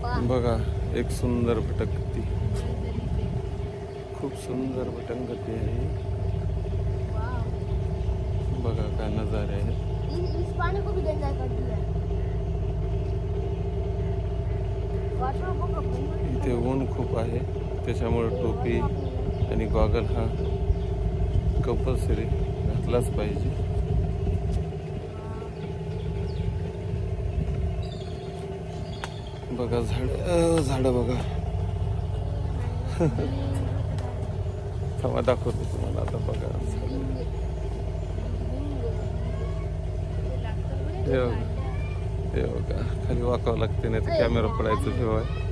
बघा एक सुंदर भटकती, खूप सुंदर भटकती आहे. बघा काय नजारे आहेत. इथे ऊन खूप आहे, त्याच्यामुळे टोपी आणि गॉगल हा कंपल्सरी घातलाच पाहिजे. बघा झाड बघा. थांबा दाखवतो तुम्हाला आता. बघा हे बघा, खाली वाकावं लागते नाही तर कॅमेरा पडायचं ठेव आहे.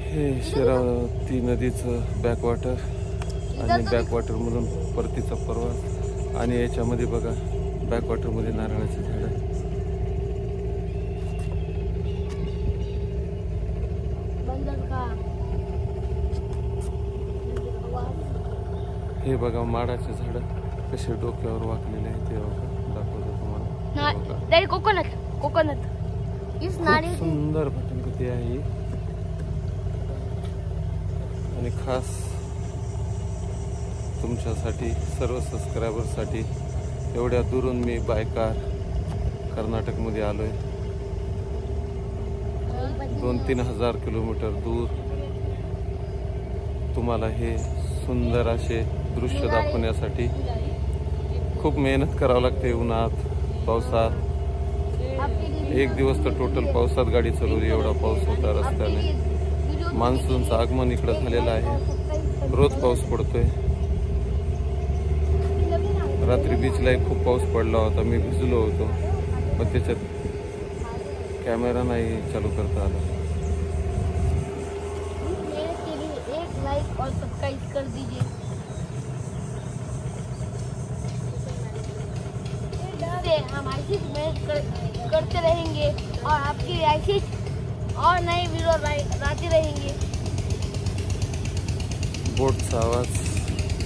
हे शरावती नदीचं बॅकवॉटर आणि बॅकवॉटर मधून परतीचा प्रवास. आणि याच्यामध्ये बघा बॅकवॉटर मध्ये नारळाचे झाड. हे बघा माडाचे झाड कसे डोक्यावर वाकलेले आहेत ते बघा, दाखवतो तुम्हाला. कोकोनट सुंदर भटकती आहे. आणि खास तुमच्यासाठी सर्व सबस्क्रायबरसाठी एवढ्या दुरून मी बाय कार कर्नाटकमध्ये आलोय. 2-3 हजार किलोमीटर दूर तुम्हाला हे सुंदर असे दृश्य दाखवण्यासाठी खूप मेहनत करावं लागते. उन्हात पावसात एक दिवस तर टोटल पावसात गाडी चालवली, एवढा पाऊस होता रस्त्याने. मान्सूनचं आगमन इकडं झालेलं आहे, रोज पाऊस पडतोय. रात्री बीचला एक खूप पाऊस पडला होता, मी भिजलो होतो, पण त्याच्यात कॅमेरा नाही चालू करता आला. एक लाइक और सब्सक्राइब कर दीजिए. हम ऐसी मेहनत करते रहेंगे और आपकी ऐसी और नए वीडियो लाते रहेंगे. बोटचा आवाज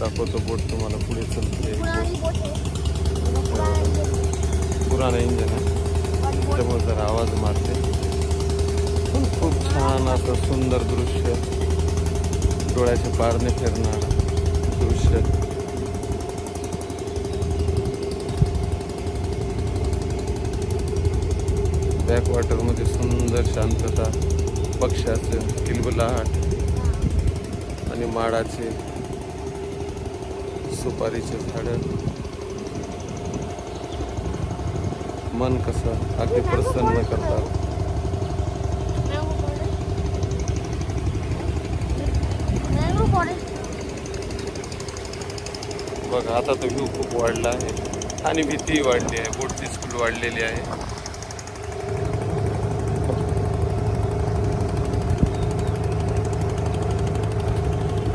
दाखवतो. बोट तुम्हाला पुढे चलते. पुराणा इंजन आहे त्यामुळे जरा आवाज मारते. पण खूप छान असं सुंदर दृश्य, डोळ्याच्या पारणे फिरणारं दृश्य. बॅकवॉटर मध्ये सुंदर शांतता, पक्ष्याचं किलबिलाट आणि माडाचे सुपारीचे झाड. मन कसं अगदी प्रसन्न करतात. बघा आता तो व्ह्यू खूप वाढला आहे आणि भीती वाढली आहे. बोटची स्पीड वाढलेली आहे.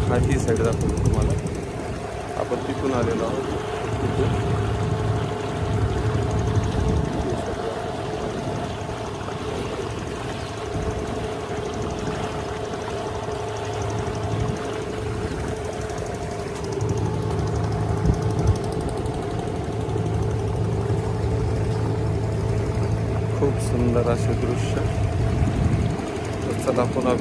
हा ही साईड दाखवतो तुम्हाला. आपण तिथून आलेलो आहोत. खूप सुंदर असे दृश्य. चला पुन्हा